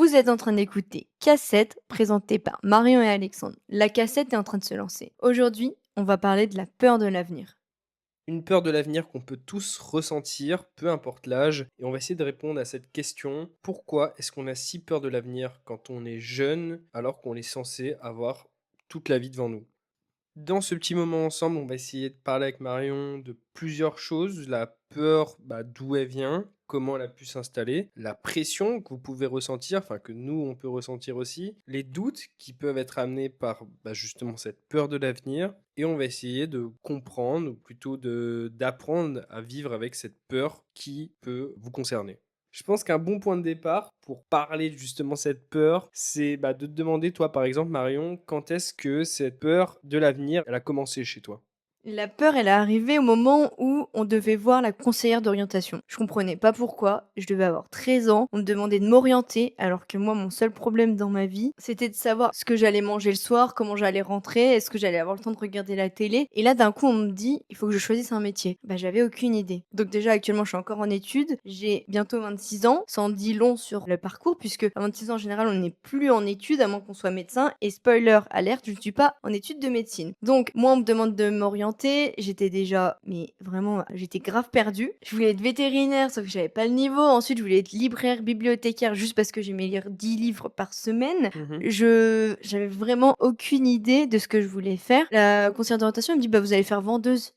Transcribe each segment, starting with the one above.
Vous êtes en train d'écouter Cassette, présentée par Marion et Alexandre. La cassette est en train de se lancer. Aujourd'hui, on va parler de la peur de l'avenir. Une peur de l'avenir qu'on peut tous ressentir, peu importe l'âge, et on va essayer de répondre à cette question. Pourquoi est-ce qu'on a si peur de l'avenir quand on est jeune, alors qu'on est censé avoir toute la vie devant nous? Dans ce petit moment ensemble, on va essayer de parler avec Marion de plusieurs choses. La peur, d'où elle vient, comment elle a pu s'installer, la pression que vous pouvez ressentir, enfin que nous, on peut ressentir aussi, les doutes qui peuvent être amenés par justement cette peur de l'avenir. Et on va essayer de comprendre, ou plutôt d'apprendre à vivre avec cette peur qui peut vous concerner. Je pense qu'un bon point de départ pour parler justement de cette peur, c'est de te demander, toi par exemple, Marion, quand est-ce que cette peur de l'avenir, elle a commencé chez toi? La peur, elle est arrivée au moment où on devait voir la conseillère d'orientation. Je comprenais pas pourquoi, je devais avoir 13 ans, on me demandait de m'orienter, alors que moi, mon seul problème dans ma vie, c'était de savoir ce que j'allais manger le soir, comment j'allais rentrer, est-ce que j'allais avoir le temps de regarder la télé. Et là, d'un coup, on me dit, il faut que je choisisse un métier. Bah, j'avais aucune idée. Donc déjà, actuellement, je suis encore en études, j'ai bientôt 26 ans, ça en dit long sur le parcours, puisque à 26 ans, en général, on n'est plus en études, à moins qu'on soit médecin. Et spoiler alerte, je ne suis pas en études de médecine. Donc, moi, on me demande de m'orienter, j'étais déjà, mais vraiment, j'étais grave perdue. Je voulais être vétérinaire, sauf que j'avais pas le niveau. Ensuite, je voulais être libraire, bibliothécaire, juste parce que j'aimais lire 10 livres par semaine. Mmh. J'avais vraiment aucune idée de ce que je voulais faire. La conseillère d'orientation, elle me dit: «Bah, vous allez faire vendeuse».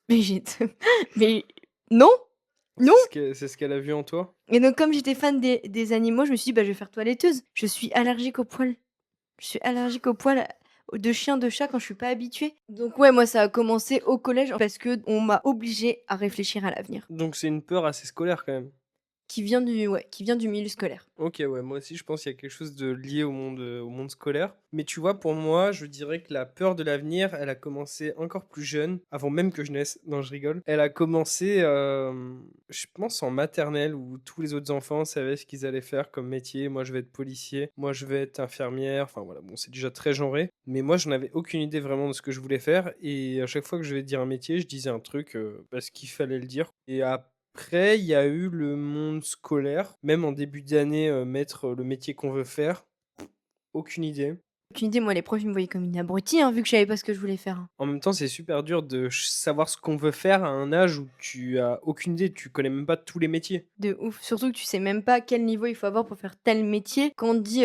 Mais j'ai mais non, non! C'est ce qu'elle a vu en toi? Et donc comme j'étais fan des animaux, je me suis dit: «Bah, je vais faire toiletteuse». Je suis allergique aux poils. Je suis allergique aux poils de chien, de chat quand je suis pas habituée. Donc ouais, moi ça a commencé au collège parce qu'on m'a obligée à réfléchir à l'avenir. Donc c'est une peur assez scolaire quand même? Qui vient du milieu scolaire. OK, ouais, moi aussi je pense qu'il y a quelque chose de lié au monde scolaire. Mais tu vois, pour moi, je dirais que la peur de l'avenir, elle a commencé encore plus jeune, avant même que je naisse. Non, je rigole. Elle a commencé, je pense en maternelle où tous les autres enfants savaient ce qu'ils allaient faire comme métier. Moi, je vais être policier, moi, je vais être infirmière. Enfin voilà, bon, c'est déjà très genré. Mais moi, je n'avais aucune idée vraiment de ce que je voulais faire. Et à chaque fois que je vais dire un métier, je disais un truc parce qu'il fallait le dire. Et après, il y a eu le monde scolaire, même en début d'année, mettre, le métier qu'on veut faire, aucune idée. Aucune idée, moi les profs ils me voyaient comme une abrutie, hein, vu que je savais pas ce que je voulais faire, hein. En même temps, c'est super dur de savoir ce qu'on veut faire à un âge où tu as aucune idée, tu connais même pas tous les métiers. De ouf. Surtout que tu sais même pas quel niveau il faut avoir pour faire tel métier. Quand on te dit,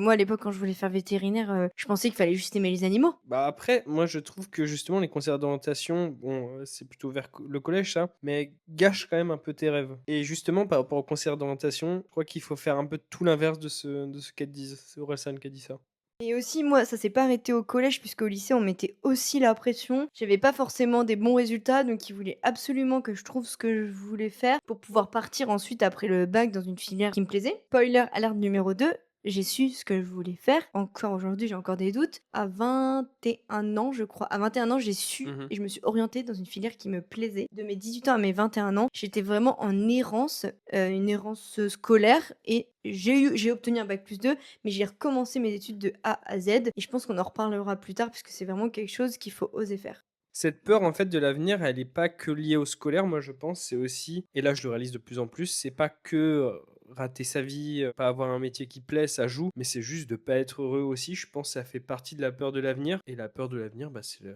moi à l'époque quand je voulais faire vétérinaire, je pensais qu'il fallait juste aimer les animaux. Après, moi je trouve que justement les conseillers d'orientation, bon, c'est plutôt vers le collège ça, mais gâchent quand même un peu tes rêves. Et justement par rapport aux conseillers d'orientation, je crois qu'il faut faire un peu tout l'inverse de ce qu'elles disent. C'est Orelsan qui a dit ça. Et aussi, moi, ça s'est pas arrêté au collège, puisqu'au lycée, on mettait aussi la pression. J'avais pas forcément des bons résultats, donc ils voulaient absolument que je trouve ce que je voulais faire pour pouvoir partir ensuite après le bac dans une filière qui me plaisait. Spoiler alerte numéro 2, j'ai su ce que je voulais faire. Encore aujourd'hui, j'ai encore des doutes. À 21 ans, je crois. À 21 ans, j'ai su Mmh. et je me suis orientée dans une filière qui me plaisait. De mes 18 ans à mes 21 ans, j'étais vraiment en errance, une errance scolaire et j'ai obtenu un bac+2, mais j'ai recommencé mes études de A à Z et je pense qu'on en reparlera plus tard puisque c'est vraiment quelque chose qu'il faut oser faire. Cette peur, en fait, de l'avenir, elle est pas que liée au scolaire, moi, je pense. C'est aussi, et là, je le réalise de plus en plus, c'est pas que rater sa vie, pas avoir un métier qui plaît, ça joue, mais c'est juste de pas être heureux aussi. Je pense que ça fait partie de la peur de l'avenir. Et la peur de l'avenir, c'est la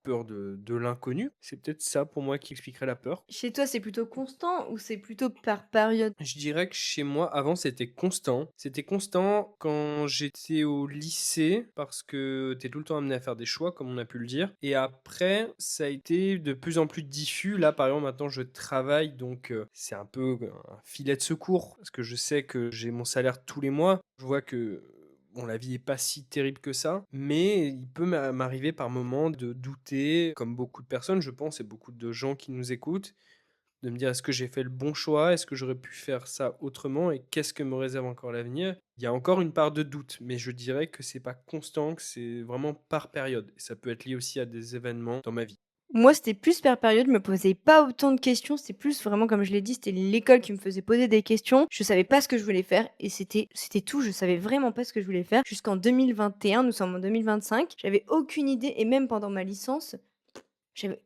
peur de l'inconnu. C'est peut-être ça pour moi qui expliquerait la peur. Chez toi, c'est plutôt constant ou c'est plutôt par période? Je dirais que chez moi, avant, c'était constant. C'était constant quand j'étais au lycée, parce que tu es tout le temps amené à faire des choix, comme on a pu le dire. Et après, ça a été de plus en plus diffus. Là, par exemple, maintenant, je travaille, donc c'est un peu un filet de secours, parce que je sais que j'ai mon salaire tous les mois. Je vois que bon, la vie est pas si terrible que ça, mais il peut m'arriver par moments de douter, comme beaucoup de personnes, je pense, et beaucoup de gens qui nous écoutent, de me dire: «Est-ce que j'ai fait le bon choix? Est-ce que j'aurais pu faire ça autrement et qu'est-ce que me réserve encore l'avenir?» Il y a encore une part de doute, mais je dirais que c'est pas constant, que c'est vraiment par période et ça peut être lié aussi à des événements dans ma vie. Moi, c'était plus par période, je me posais pas autant de questions, c'était plus vraiment comme je l'ai dit, c'était l'école qui me faisait poser des questions. Je savais pas ce que je voulais faire et c'était tout, je savais vraiment pas ce que je voulais faire jusqu'en 2021, nous sommes en 2025, j'avais aucune idée et même pendant ma licence, J'avais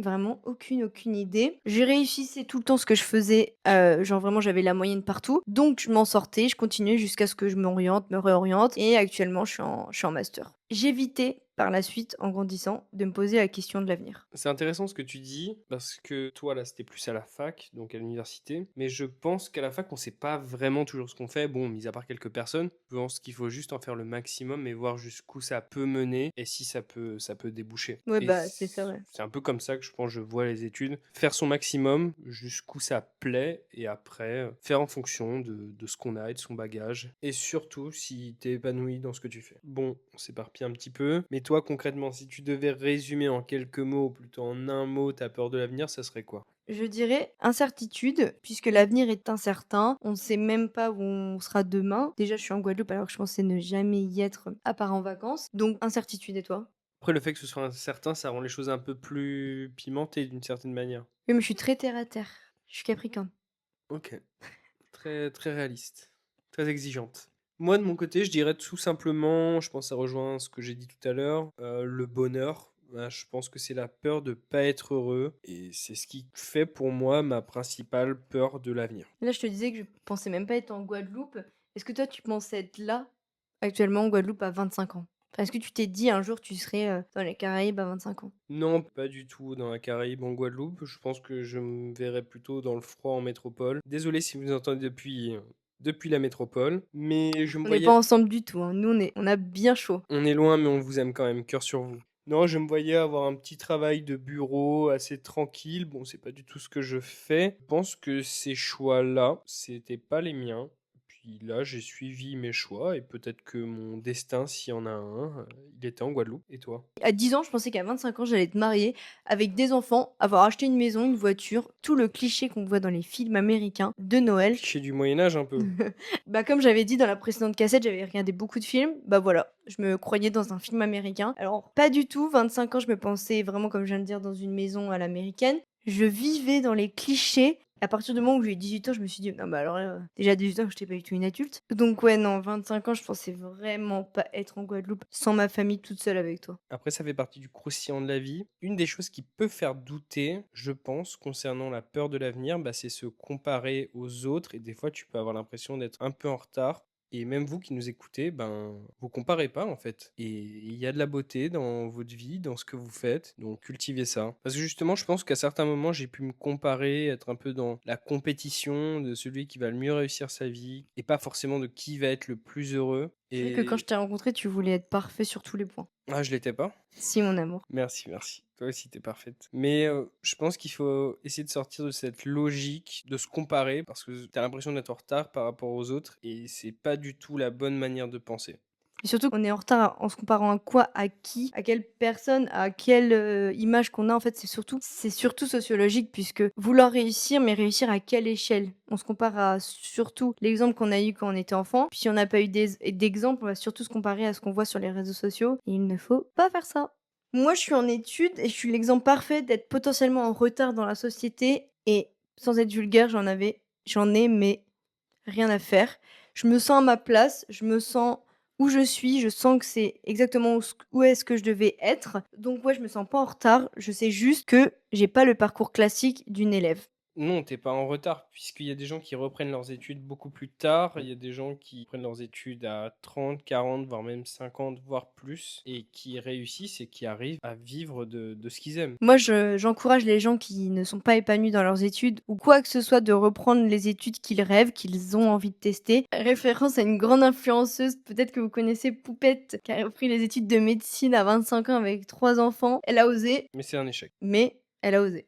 vraiment aucune idée. Je réussissais tout le temps ce que je faisais, genre vraiment j'avais la moyenne partout, donc je m'en sortais, je continuais jusqu'à ce que je m'oriente, me réoriente et actuellement je suis en master. J'évitais par la suite, en grandissant, de me poser la question de l'avenir. C'est intéressant ce que tu dis, parce que toi, là, c'était plus à la fac, donc à l'université. Mais je pense qu'à la fac, on sait pas vraiment toujours ce qu'on fait. Bon, mis à part quelques personnes, je pense qu'il faut juste en faire le maximum et voir jusqu'où ça peut mener et si ça peut déboucher. Ouais, Et bah, c'est ça, ouais. c'est un peu comme ça que je pense que je vois les études. Faire son maximum jusqu'où ça plaît et après faire en fonction de ce qu'on a et de son bagage. Et surtout si tu es épanoui dans ce que tu fais. Bon, on s'éparpille un petit peu. Mais toi, concrètement, si tu devais résumer en quelques mots, ou plutôt en un mot, ta peur de l'avenir, ça serait quoi? Je dirais incertitude, puisque l'avenir est incertain. On ne sait même pas où on sera demain. Déjà, je suis en Guadeloupe alors que je pensais ne jamais y être à part en vacances. Donc, incertitude et toi? Après, le fait que ce soit incertain, ça rend les choses un peu plus pimentées d'une certaine manière. Oui, mais je suis très terre à terre. Je suis Capricorne. Ok, très, très réaliste, très exigeante. Moi, de mon côté, je dirais tout simplement, je pense que ça rejoint ce que j'ai dit tout à l'heure, le bonheur. Je pense que c'est la peur de pas être heureux et c'est ce qui fait pour moi ma principale peur de l'avenir. Là, je te disais que je pensais même pas être en Guadeloupe. Est-ce que toi, tu pensais être là, actuellement en Guadeloupe, à 25 ans? Enfin, est-ce que tu t'es dit un jour tu serais dans les Caraïbes à 25 ans? Non, pas du tout dans la Caraïbe, en Guadeloupe. Je pense que je me verrais plutôt dans le froid en métropole. Désolé si vous entendez depuis la métropole, mais je me On n'est pas voyais. ensemble du tout, hein. Nous, on a bien chaud. On est loin, mais on vous aime quand même, cœur sur vous. Non, je me voyais avoir un petit travail de bureau assez tranquille. Bon, c'est pas du tout ce que je fais. Je pense que ces choix-là, c'était pas les miens. Puis là, j'ai suivi mes choix et peut-être que mon destin, s'il y en a un, il était en Guadeloupe. Et toi? À 10 ans, je pensais qu'à 25 ans, j'allais être mariée avec des enfants, avoir acheté une maison, une voiture, tout le cliché qu'on voit dans les films américains de Noël. Cliché du Moyen Âge un peu. Bah, comme j'avais dit dans la précédente cassette, j'avais regardé beaucoup de films. Bah voilà, je me croyais dans un film américain. Alors, pas du tout. 25 ans, je me pensais vraiment, comme je viens de dire, dans une maison à l'américaine. Je vivais dans les clichés. À partir du moment où j'ai eu 18 ans, je me suis dit, non, bah alors là, déjà à 18 ans, je n'étais pas du tout une adulte. Donc, ouais, non, 25 ans, je pensais vraiment pas être en Guadeloupe sans ma famille toute seule avec toi. Après, ça fait partie du croustillant de la vie. Une des choses qui peut faire douter, je pense, concernant la peur de l'avenir, bah, c'est se comparer aux autres. Et des fois, tu peux avoir l'impression d'être un peu en retard. Et même vous qui nous écoutez, ben, vous comparez pas en fait. Et il y a de la beauté dans votre vie, dans ce que vous faites. Donc cultivez ça. Parce que justement, je pense qu'à certains moments, j'ai pu me comparer, être un peu dans la compétition de celui qui va le mieux réussir sa vie. Et pas forcément de qui va être le plus heureux. C'est vrai que quand je Et... t'ai rencontré, tu voulais être parfait sur tous les points. Ah, je l'étais pas. Si, mon amour. Merci, merci. Toi aussi, t'es parfaite. Mais je pense qu'il faut essayer de sortir de cette logique de se comparer parce que t'as l'impression d'être en retard par rapport aux autres et c'est pas du tout la bonne manière de penser. Et surtout qu'on est en retard en se comparant à quoi? À qui? À quelle personne? À quelle, image qu'on a? En fait, c'est surtout sociologique puisque vouloir réussir, mais réussir à quelle échelle? On se compare à surtout l'exemple qu'on a eu quand on était enfant. Puis si on n'a pas eu d'exemple, on va surtout se comparer à ce qu'on voit sur les réseaux sociaux et il ne faut pas faire ça. Moi, je suis en études et je suis l'exemple parfait d'être potentiellement en retard dans la société et sans être vulgaire, j'en ai mais rien à faire. Je me sens à ma place, je me sens où je suis, je sens que c'est exactement où est-ce que je devais être. Donc ouais, je me sens pas en retard, je sais juste que j'ai pas le parcours classique d'une élève. Non, t'es pas en retard, puisqu'il y a des gens qui reprennent leurs études beaucoup plus tard, il y a des gens qui prennent leurs études à 30, 40, voire même 50, voire plus, et qui réussissent et qui arrivent à vivre de ce qu'ils aiment. Moi, j'encourage les gens qui ne sont pas épanouis dans leurs études ou quoi que ce soit de reprendre les études qu'ils rêvent, qu'ils ont envie de tester. Référence à une grande influenceuse, peut-être que vous connaissez Poupette, qui a repris les études de médecine à 25 ans avec 3 enfants. Elle a osé, Mais c'est un échec. mais elle a osé.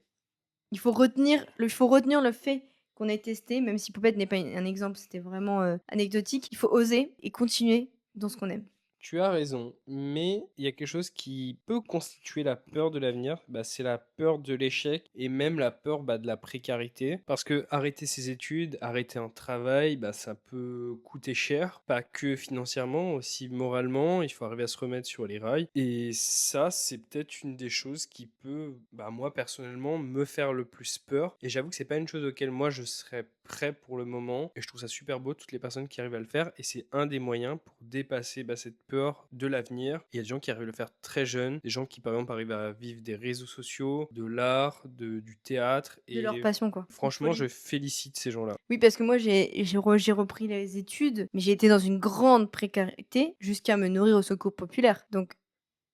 Il faut retenir le fait qu'on ait testé, même si Poupette n'est pas un exemple, c'était vraiment, anecdotique. Il faut oser et continuer dans ce qu'on aime. Tu as raison, mais il y a quelque chose qui peut constituer la peur de l'avenir, bah, c'est la peur de l'échec et même la peur bah, de la précarité. Parce que arrêter ses études, arrêter un travail, bah, ça peut coûter cher, pas que financièrement, aussi moralement, il faut arriver à se remettre sur les rails. Et ça, c'est peut-être une des choses qui peut, bah, moi personnellement, me faire le plus peur. Et j'avoue que c'est pas une chose auquel moi je serais prêt pour le moment et je trouve ça super beau, toutes les personnes qui arrivent à le faire et c'est un des moyens pour dépasser, cette peur de l'avenir. Il y a des gens qui arrivent à le faire très jeunes, des gens qui, par exemple, arrivent à vivre des réseaux sociaux, de l'art, du théâtre De leur et passion, quoi. Une franchement, je folie. félicite ces gens-là. Oui, parce que moi, j'ai repris les études, mais j'ai été dans une grande précarité jusqu'à me nourrir au secours populaire. Donc,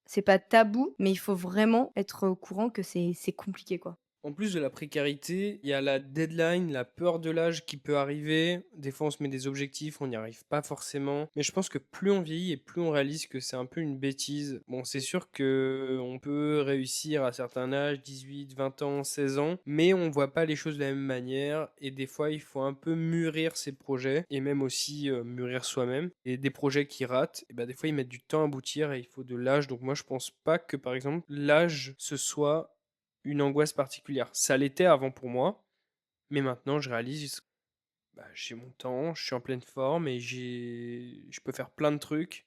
c'est pas tabou, mais il faut vraiment être au courant que c'est compliqué, quoi. En plus de la précarité, il y a la deadline, la peur de l'âge qui peut arriver. Des fois, on se met des objectifs, on n'y arrive pas forcément. Mais je pense que plus on vieillit et plus on réalise que c'est un peu une bêtise. Bon, c'est sûr que on peut réussir à certains âges, 18, 20 ans, 16 ans, mais on voit pas les choses de la même manière. Et des fois, il faut un peu mûrir ses projets et même aussi mûrir soi-même. Et des projets qui ratent, et ben, des fois, ils mettent du temps à aboutir et il faut de l'âge. Donc moi, je pense pas que, par exemple, l'âge, ce soit une angoisse particulière. Ça l'était avant pour moi, mais maintenant je réalise, j'ai mon temps, je suis en pleine forme et je peux faire plein de trucs.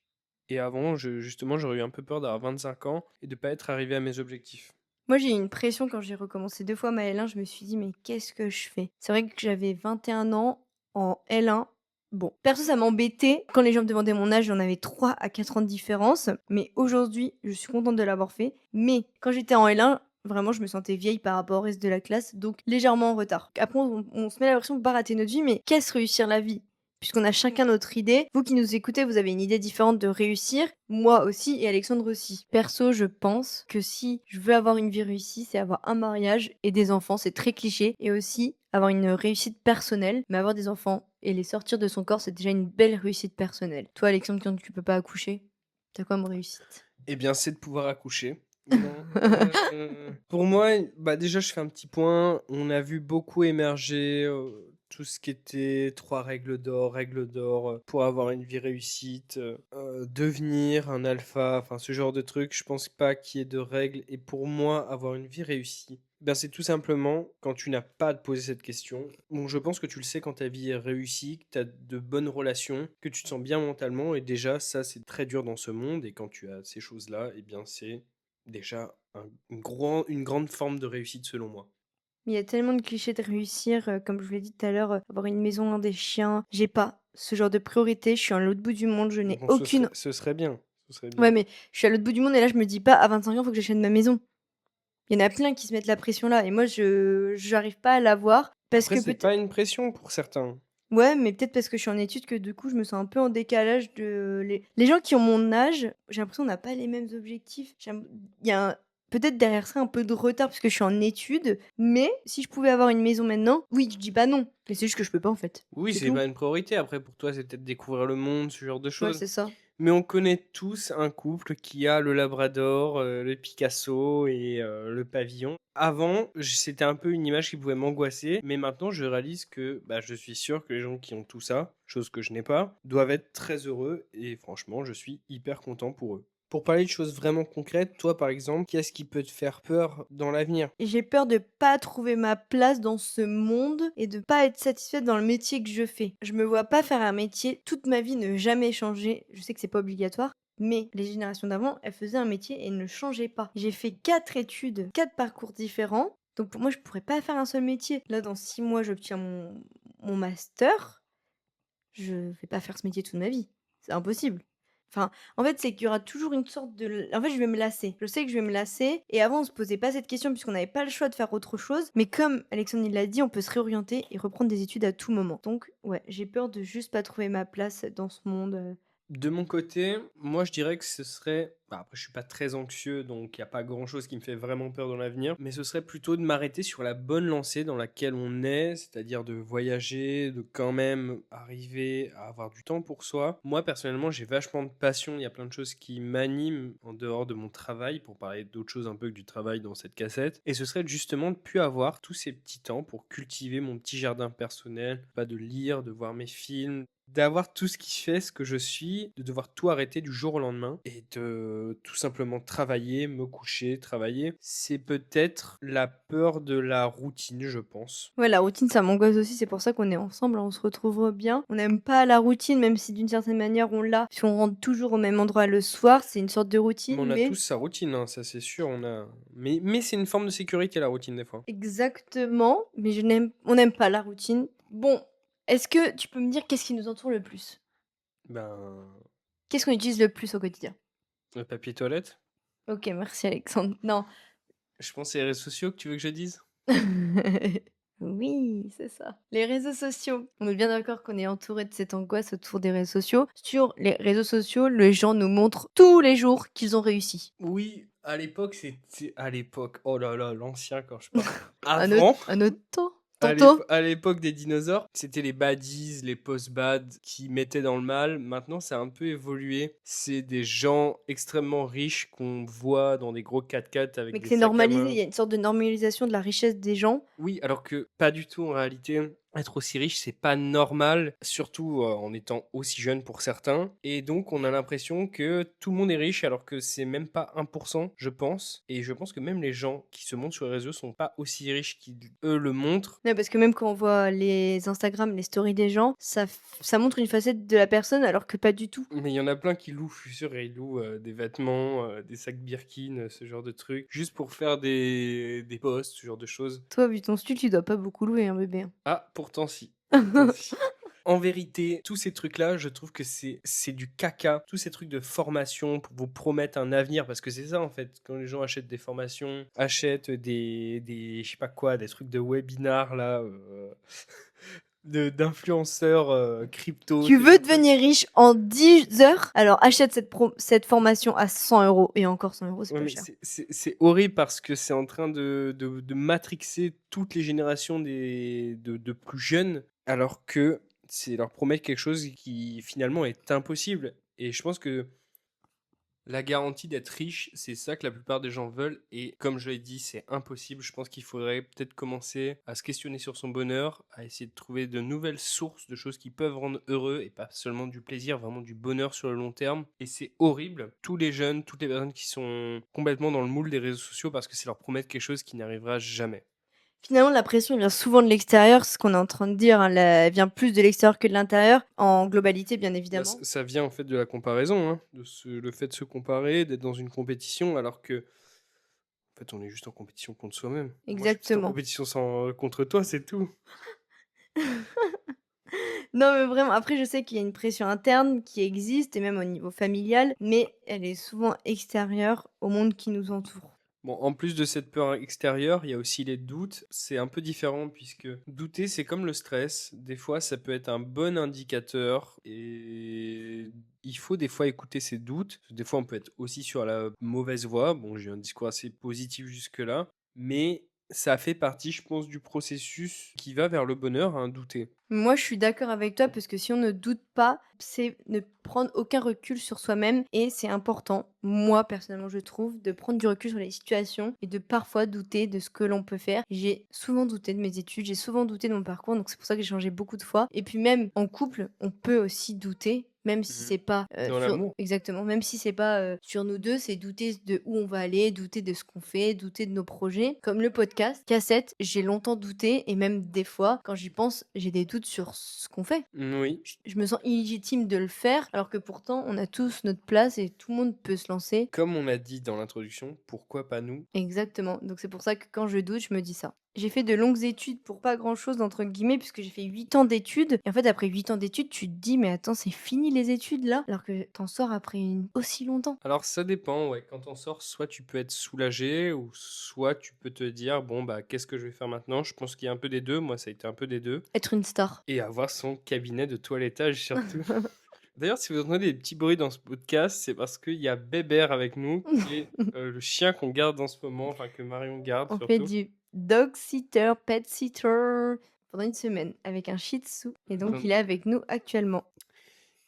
Et avant, justement, j'aurais eu un peu peur d'avoir 25 ans et de pas être arrivé à mes objectifs. Moi, j'ai eu une pression quand j'ai recommencé 2 fois ma L1, je me suis dit: «Mais qu'est-ce que je fais?» C'est vrai que j'avais 21 ans en L1. Bon, perso, ça m'embêtait. Quand les gens me demandaient mon âge, j'en avais 3 à 4 ans de différence, mais aujourd'hui, je suis contente de l'avoir fait. Mais quand j'étais en L1, vraiment, je me sentais vieille par rapport au reste de la classe, donc légèrement en retard. Après, on se met la pression de pas rater notre vie, mais qu'est-ce réussir la vie? Puisqu'on a chacun notre idée. Vous qui nous écoutez, vous avez une idée différente de réussir, moi aussi et Alexandre aussi. Perso, je pense que si je veux avoir une vie réussie, c'est avoir un mariage et des enfants, c'est très cliché, et aussi avoir une réussite personnelle, mais avoir des enfants et les sortir de son corps, c'est déjà une belle réussite personnelle. Toi, Alexandre, quand tu peux pas accoucher, t'as quoi comme réussite? Eh bien, c'est de pouvoir accoucher. Non. Pour moi, déjà, je fais un petit point. On a vu beaucoup émerger tout ce qui était trois règles d'or pour avoir une vie réussite, devenir un alpha, enfin ce genre de truc. Je pense pas qu'il y ait de règles. Et pour moi, avoir une vie réussie, c'est tout simplement quand tu n'as pas à te poser cette question. Bon, je pense que tu le sais quand ta vie est réussie, que tu as de bonnes relations, que tu te sens bien mentalement. Et déjà, ça, c'est très dur dans ce monde. Et quand tu as ces choses-là, eh bien, c'est déjà une grande forme de réussite selon moi. Il y a tellement de clichés de réussir, comme je vous l'ai dit tout à l'heure, avoir une maison, loin des chiens. J'ai pas ce genre de priorité, je suis à l'autre bout du monde, je n'ai Bon, aucune. ce serait bien. Ce serait Ouais, bien. mais je suis à l'autre bout du monde et là, je me dis pas: «À 25 ans, faut que j'achète ma maison». Il y en a plein qui se mettent la pression là et moi je j'arrive pas à l'avoir parce Après, que c'est peut pas une pression pour certains. ouais, mais peut-être parce que je suis en études que du coup, je me sens un peu en décalage de les gens qui ont mon âge, j'ai l'impression qu'on n'a pas les mêmes objectifs. Il y a peut-être derrière ça un peu de retard parce que je suis en études, mais si je pouvais avoir une maison maintenant, oui, je dis pas non, mais c'est juste que je peux pas en fait, Oui, c'est c'est tout. pas une priorité. Après, pour toi, c'est peut-être découvrir le monde, ce genre de Ouais, choses. c'est ça. Mais on connaît tous un couple qui a le Labrador, le Picasso et le pavillon. Avant, c'était un peu une image qui pouvait m'angoisser, mais maintenant je réalise que je suis sûr que les gens qui ont tout ça, chose que je n'ai pas, doivent être très heureux et franchement, je suis hyper content pour eux. Pour parler de choses vraiment concrètes, toi par exemple, qu'est-ce qui peut te faire peur dans l'avenir? Et j'ai peur de pas trouver ma place dans ce monde et de pas être satisfaite dans le métier que je fais. Je me vois pas faire un métier toute ma vie, ne jamais changer. Je sais que c'est pas obligatoire, mais les générations d'avant, elles faisaient un métier et ne changeaient pas. J'ai fait 4 études, 4 parcours différents. Donc pour moi, je pourrais pas faire un seul métier. Là, dans 6 mois, j'obtiens mon master. Je vais pas faire ce métier toute ma vie. C'est impossible. Enfin, en fait, c'est qu'il y aura toujours une sorte de en fait, je vais me lasser. Je sais que je vais me lasser et avant, on se posait pas cette question puisqu'on n'avait pas le choix de faire autre chose. Mais comme Alexandre il l'a dit, on peut se réorienter et reprendre des études à tout moment. Donc ouais, j'ai peur de juste pas trouver ma place dans ce monde. De mon côté, moi je dirais que ce serait, après je suis pas très anxieux donc il y a pas grand-chose qui me fait vraiment peur dans l'avenir, mais ce serait plutôt de m'arrêter sur la bonne lancée dans laquelle on est, c'est-à-dire de voyager, de quand même arriver à avoir du temps pour soi. Moi personnellement, j'ai vachement de passion, il y a plein de choses qui m'animent en dehors de mon travail, pour parler d'autres choses un peu que du travail dans cette cassette, et ce serait justement de plus avoir tous ces petits temps pour cultiver mon petit jardin personnel, pas de lire, de voir mes films, d'avoir tout ce qui fait ce que je suis, de devoir tout arrêter du jour au lendemain et de tout simplement travailler, me coucher, travailler. C'est peut-être la peur de la routine, je pense. Ouais, la routine, ça m'angoisse aussi, c'est pour ça qu'on est ensemble, hein, on se retrouve bien. On n'aime pas la routine, même si d'une certaine manière on l'a, si on rentre toujours au même endroit le soir, c'est une sorte de Mais routine, on a tous mais sa routine, hein, ça c'est sûr. Mais c'est une forme de sécurité la routine des fois. exactement, mais on n'aime pas la routine. Bon, est-ce que tu peux me dire qu'est-ce qui nous entoure le plus? Ben, Qu'est-ce qu'on utilise le plus au quotidien? le papier toilette? OK, merci Alexandre. Non. Je pense c'est les réseaux sociaux que tu veux que je dise? Oui, c'est ça. Les réseaux sociaux. On est bien d'accord qu'on est entouré de cette angoisse autour des réseaux sociaux. Sur les réseaux sociaux, les gens nous montrent tous les jours qu'ils ont réussi. Oui, à l'époque, c'était à l'époque, oh là là, l'ancien quand je parle. Un autre Avant, un autre temps. Tantôt. à l'époque des dinosaures, c'était les baddies, les post-bad qui mettaient dans le mal. Maintenant, ça a un peu évolué. C'est des gens extrêmement riches qu'on voit dans des gros 4x4 avec Mais que des c'est sacs à normalisé, il main. y a une sorte de normalisation de la richesse des gens. Oui, alors que pas du tout en réalité. Être aussi riche, c'est pas normal, surtout en étant aussi jeune pour certains. Et donc, on a l'impression que tout le monde est riche, alors que c'est même pas 1%, je pense. Et je pense que même les gens qui se montrent sur les réseaux sont pas aussi riches qu'ils, eux, le montrent. Ouais, parce que même quand on voit les Instagram, les stories des gens, ça montre une facette de la personne alors que pas du tout. Mais il y en a plein qui louent, je suis sûr, ils louent des vêtements, des sacs Birkin, ce genre de trucs, juste pour faire des posts, ce genre de choses. Toi, vu ton style, tu dois pas beaucoup louer, hein, bébé, hein. Ah, pourtant si. Pourtant si. En vérité, tous ces trucs-là, je trouve que c'est du caca. Tous ces trucs de formation pour vous promettre un avenir, parce que c'est ça en fait, quand les gens achètent des formations, achètent des je sais pas quoi, des trucs de webinars là, d'influenceurs crypto, Tu ce genre veux de trucs. devenir riche en 10 heures? Alors achète cette formation à 100 euros. Et encore 100 euros, c'est Ouais, pas mais cher. c'est horrible parce que c'est en train de matrixer toutes les générations de plus jeunes, alors que c'est leur promettre quelque chose qui finalement est impossible. Et je pense que la garantie d'être riche, c'est ça que la plupart des gens veulent. Et comme je l'ai dit, c'est impossible. Je pense qu'il faudrait peut-être commencer à se questionner sur son bonheur, à essayer de trouver de nouvelles sources de choses qui peuvent rendre heureux et pas seulement du plaisir, vraiment du bonheur sur le long terme. Et c'est horrible. Tous les jeunes, toutes les personnes qui sont complètement dans le moule des réseaux sociaux parce que c'est leur promettre quelque chose qui n'arrivera jamais. Finalement, la pression elle vient souvent de l'extérieur, ce qu'on est en train de dire, hein, elle vient plus de l'extérieur que de l'intérieur, en globalité, bien Bah, évidemment. ça vient en fait de la comparaison, hein, le fait de se comparer, d'être dans une compétition, alors que en fait on est juste en compétition contre soi-même. Moi je suis juste en Exactement. compétition contre toi, c'est tout. Non, mais vraiment, après, je sais qu'il y a une pression interne qui existe, et même au niveau familial, mais elle est souvent extérieure au monde qui nous entoure. Bon, en plus de cette peur extérieure, il y a aussi les doutes. C'est un peu différent puisque douter, c'est comme le stress. Des fois, ça peut être un bon indicateur et il faut des fois écouter ses doutes. Des fois, on peut être aussi sur la mauvaise voie. Bon, j'ai un discours assez positif jusque-là, mais ça fait partie, je pense, du processus qui va vers le bonheur, hein, douter. Moi, je suis d'accord avec toi parce que si on ne doute pas, c'est ne prendre aucun recul sur soi-même et c'est important, moi personnellement je trouve, de prendre du recul sur les situations et de parfois douter de ce que l'on peut faire. J'ai souvent douté de mes études, j'ai souvent douté de mon parcours, donc c'est pour ça que j'ai changé beaucoup de fois. Et puis même en couple, on peut aussi douter. Même si Mhm. c'est pas Dans sur l'amour. exactement, même si c'est pas sur nous deux, c'est douter de où on va aller, douter de ce qu'on fait, douter de nos projets. Comme le podcast, cassette, j'ai longtemps douté et même des fois, quand j'y pense, j'ai des doutes sur ce qu'on fait. Oui. Je me sens illégitime de le faire, alors que pourtant on a tous notre place et tout le monde peut se lancer. Comme on a dit dans l'introduction, pourquoi pas nous? Exactement, donc c'est pour ça que quand je doute, je me dis ça. J'ai fait de longues études pour pas grand-chose entre guillemets, puisque j'ai fait 8 ans d'études et en fait après 8 ans d'études, tu te dis: «Mais attends, c'est fini les études là?» alors que t'en sors après aussi longtemps. Alors ça dépend, ouais. Quand on sort, soit tu peux être soulagé, ou soit tu peux te dire, bon, bah, qu'est-ce que je vais faire maintenant? Je pense qu'il y a un peu des deux. Moi, ça a été un peu des deux. Être une star. Et avoir son cabinet de toilettage surtout. D'ailleurs, si vous entendez des petits bruits dans ce podcast, c'est parce qu'il y a Bébert avec nous, qui est le chien qu'on garde en ce moment, enfin que Marion garde On fait surtout. du dog sitter, pet sitter pendant une semaine avec un shih tzu et donc Enfin, il est avec nous actuellement.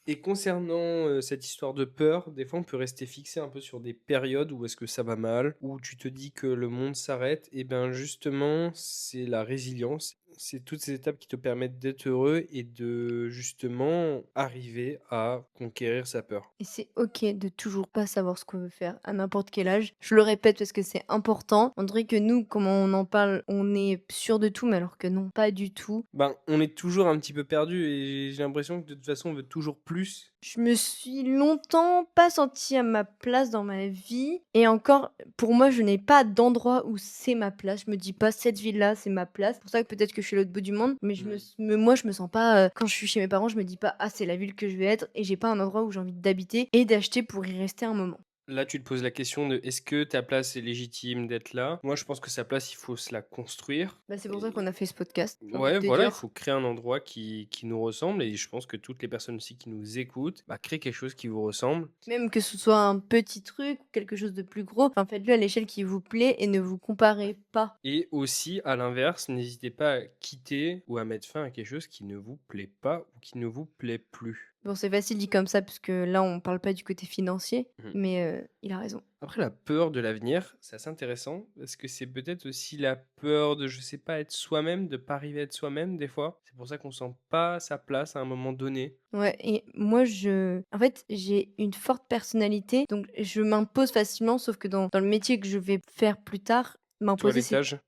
et concernant cette histoire de peur, des fois on peut rester fixé un peu sur des périodes où est-ce que ça va mal, où tu te dis que le monde s'arrête, et bien justement c'est la résilience, c'est toutes ces étapes qui te permettent d'être heureux et de justement arriver à conquérir sa peur. Et c'est OK de toujours pas savoir ce qu'on veut faire à n'importe quel âge. Je le répète parce que c'est important. On dirait que nous, comment on en parle, on est sûr de tout, mais alors que non, pas du tout. Ben, on est toujours un petit peu perdu et j'ai l'impression que de toute façon on veut toujours plus. Je me suis longtemps pas sentie à ma place dans ma vie et encore, pour moi, je n'ai pas d'endroit où c'est ma place. Je me dis pas: «Cette ville-là, c'est ma place». C'est pour ça que peut-être que je chez l'autre bout du monde, mais Mmh. moi, je me sens pas, quand je suis chez mes parents, je me dis pas: «Ah, c'est la ville que je vais être» et j'ai pas un endroit où j'ai envie d'habiter et d'acheter pour y rester un moment. Là, tu te poses la question de: «Est-ce que ta place est légitime d'être là?» Moi, je pense que sa place, il faut se la construire Bah, c'est pour ça qu'on et a fait ce podcast, j'ai envie de ouais, te voilà, il dire. faut créer un endroit qui nous ressemble et je pense que toutes les personnes aussi qui nous écoutent, bah, créent quelque chose qui vous ressemble. Même que ce soit un petit truc ou quelque chose de plus gros, enfin, faites-le à l'échelle qui vous plaît et ne vous comparez pas. Et aussi, à l'inverse, n'hésitez pas à quitter ou à mettre fin à quelque chose qui ne vous plaît pas ou qui ne vous plaît plus. Bon, c'est facile dit comme ça parce que là, on parle pas du côté financier, Mmh. mais il a raison. Après la peur de l'avenir, c'est assez intéressant parce que c'est peut-être aussi la peur de, je sais pas, être soi-même, de pas arriver à être soi-même des fois. C'est pour ça qu'on sent pas sa place à un moment donné. Ouais et moi en fait, j'ai une forte personnalité, donc je m'impose facilement, sauf que dans le métier que je vais faire plus tard, m'imposer c'est Toilettage?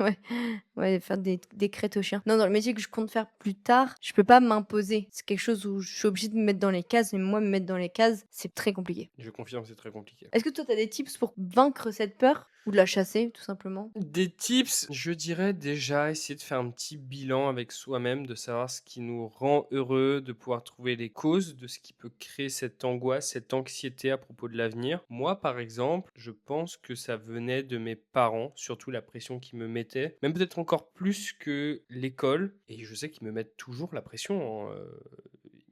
ouais, ouais, faire des crêtes aux chiens. Non, dans le métier que je compte faire plus tard, je peux pas m'imposer. C'est quelque chose où je suis obligée de me mettre dans les cases et moi, me mettre dans les cases, c'est très compliqué. Je confirme, c'est très compliqué. Est-ce que toi, tu as des tips pour vaincre cette peur ou de la chasser, tout simplement? Des tips, je dirais déjà essayer de faire un petit bilan avec soi-même, de savoir ce qui nous rend heureux, de pouvoir trouver les causes de ce qui peut créer cette angoisse, cette anxiété à propos de l'avenir. Moi, par exemple, je pense que ça venait de mes parents, surtout la pression qu'ils me mettaient, même peut-être encore plus que l'école. Et je sais qu'ils me mettent toujours la pression, hein,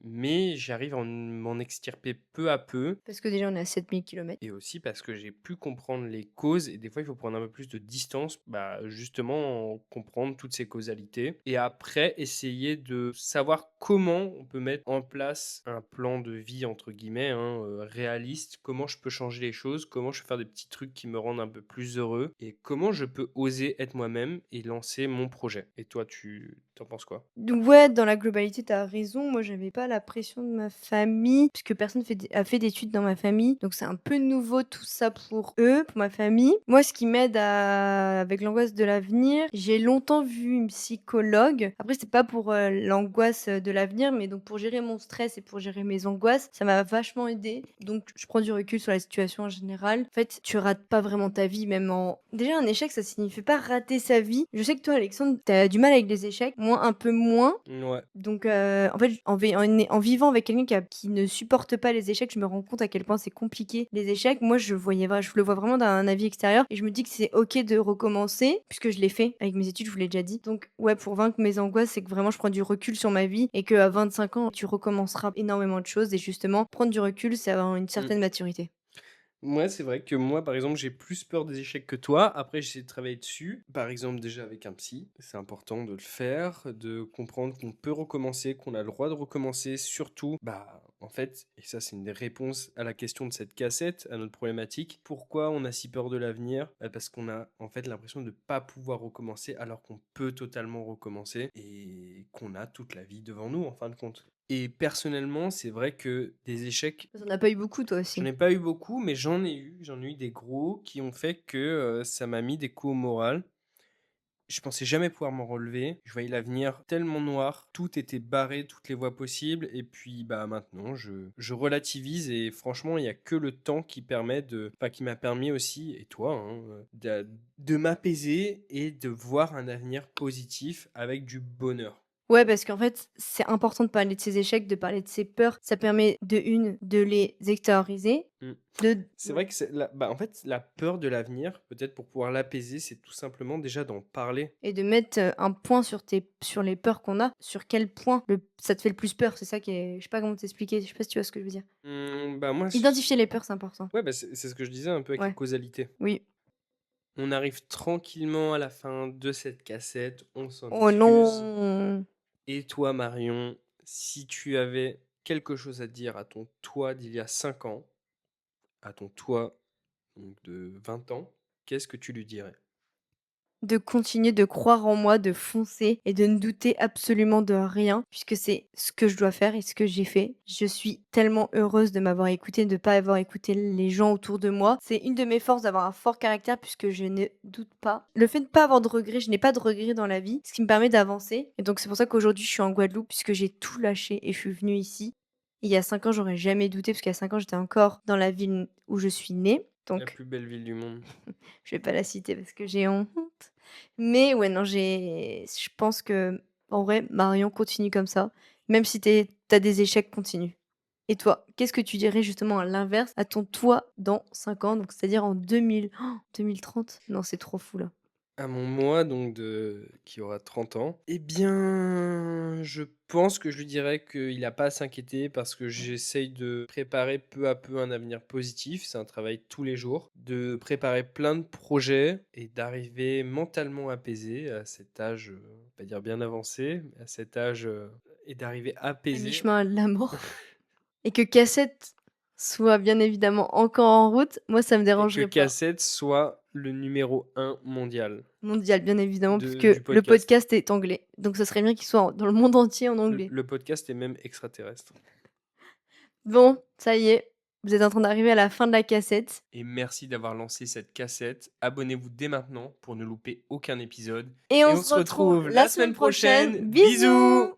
mais j'arrive à m'en extirper peu à peu. Parce que déjà, on est à 7 000 kilomètres. Et aussi parce que j'ai pu comprendre les causes et des fois il faut prendre un peu plus de distance, bah, justement en comprendre toutes ces causalités et après essayer de savoir comment on peut mettre en place un plan de vie entre guillemets, hein, réaliste, comment je peux changer les choses, comment je peux faire des petits trucs qui me rendent un peu plus heureux et comment je peux oser être moi-même et lancer mon projet. Et toi, tu t'en penses quoi? Donc ouais, dans la globalité, tu as raison. Moi, j'avais pas la pression de ma famille, puisque personne a fait d'études dans ma famille. Donc c'est un peu nouveau tout ça pour eux, pour ma famille. Moi, ce qui m'aide avec l'angoisse de l'avenir, j'ai longtemps vu une psychologue. Après, c'est pas pour l'angoisse de l'avenir, mais donc pour gérer mon stress et pour gérer mes angoisses, ça m'a vachement aidé. Donc je prends du recul sur la situation en général. En fait, tu rates pas vraiment ta vie, même en... Déjà, un échec, ça signifie pas rater sa vie. Je sais que toi, Alexandre, t'as du mal avec les échecs. Moi, un peu moins. Ouais. Donc, en fait, en vivant avec quelqu'un qui ne supporte pas les échecs, je me rends compte à quel point c'est compliqué les échecs. Moi, je le vois vraiment d'un avis extérieur et je me dis que c'est OK de recommencer puisque je l'ai fait avec mes études, je vous l'ai déjà dit. Donc, ouais, pour vaincre mes angoisses, c'est que vraiment je prends du recul sur ma vie et qu'à 25 ans, tu recommenceras énormément de choses et justement, prendre du recul, c'est avoir une Mmh. certaine maturité. Ouais, c'est vrai que moi, par exemple, j'ai plus peur des échecs que toi. Après, j'essaie de travailler dessus. Par exemple, déjà avec un psy. C'est important de le faire, de comprendre qu'on peut recommencer, qu'on a le droit de recommencer. Surtout, bah, en fait, et ça, c'est une des réponses à la question de cette cassette, à notre problématique. Pourquoi on a si peur de l'avenir? Bah, parce qu'on a, en fait, l'impression de ne pas pouvoir recommencer alors qu'on peut totalement recommencer et qu'on a toute la vie devant nous, en fin de compte. Et personnellement, c'est vrai que des échecs Tu en as pas eu beaucoup, toi j'en aussi? ai pas eu beaucoup, mais j'en ai eu des gros qui ont fait que, ça m'a mis des coups au moral. Je pensais jamais pouvoir m'en relever. Je voyais l'avenir tellement noir, tout était barré, toutes les voies possibles et puis, bah, maintenant je relativise et franchement, il y a que le temps qui permet qui m'a permis aussi et toi, hein, de m'apaiser et de voir un avenir positif avec du bonheur. Ouais, parce qu'en fait, c'est important de parler de ses échecs, de parler de ses peurs. Ça permet de une de les extérioriser, Mmh. de C'est vrai ouais que en fait, la peur de l'avenir, peut-être pour pouvoir l'apaiser, c'est tout simplement déjà d'en parler. et de mettre, un point sur les peurs qu'on a, sur quel point ça te fait le plus peur. C'est ça qui est je sais pas comment t'expliquer, je sais pas si tu vois ce que je veux dire? Bah, moi, Identifier les peurs, c'est important. ouais, bah, c'est ce que je disais un peu avec la Ouais, causalité. oui. On arrive tranquillement à la fin de cette cassette, on s'en Oh excuse. non! Et toi, Marion, si tu avais quelque chose à dire à ton toi d'il y a 5 ans, à ton toi donc de 20 ans, qu'est-ce que tu lui dirais? De continuer de croire en moi, de foncer et de ne douter absolument de rien, puisque c'est ce que je dois faire et ce que j'ai fait. Je suis tellement heureuse de m'avoir écoutée, de ne pas avoir écouté les gens autour de moi. C'est une de mes forces d'avoir un fort caractère puisque je ne doute pas. Le fait de ne pas avoir de regrets, je n'ai pas de regrets dans la vie, ce qui me permet d'avancer. Et donc c'est pour ça qu'aujourd'hui je suis en Guadeloupe puisque j'ai tout lâché et je suis venue ici. Il y a 5 ans, j'aurais jamais douté parce qu'il y a 5 ans, j'étais encore dans la ville où je suis née. La Donc plus belle ville du monde. je vais pas la citer parce que j'ai honte. Mais ouais, non, je pense que en vrai, Marion, continue comme ça. Même si tu des échecs, continue. Et toi, qu'est-ce que tu dirais justement à l'inverse à ton toi dans 5 ans, donc c'est-à-dire en 2030? Non, c'est trop fou là. À mon moi donc qui aura 30 ans, eh bien, je pense que je lui dirais qu'il a pas à s'inquiéter parce que j'essaye de préparer peu à peu un avenir positif. C'est un travail tous les jours, de préparer plein de projets et d'arriver mentalement apaisé à cet âge, on va pas dire bien avancé, mais à cet âge, et d'arriver À apaisé mi-chemin de la mort et que Cassette soit bien évidemment encore en route, moi ça me et que dérangerait pas. Cassette soit le numéro 1 mondial Mondial, bien évidemment, puisque du le podcast. podcast est anglais. Donc ça serait bien qu'il soit dans le monde entier en Le anglais. le podcast est même extraterrestre. Bon, ça y est, vous êtes en train d'arriver à la fin de la cassette. Et merci d'avoir lancé cette cassette. Abonnez-vous dès maintenant pour ne louper aucun épisode. Et Et on on se se retrouve retrouve la la semaine semaine prochaine. prochaine. Bisous! Bisous!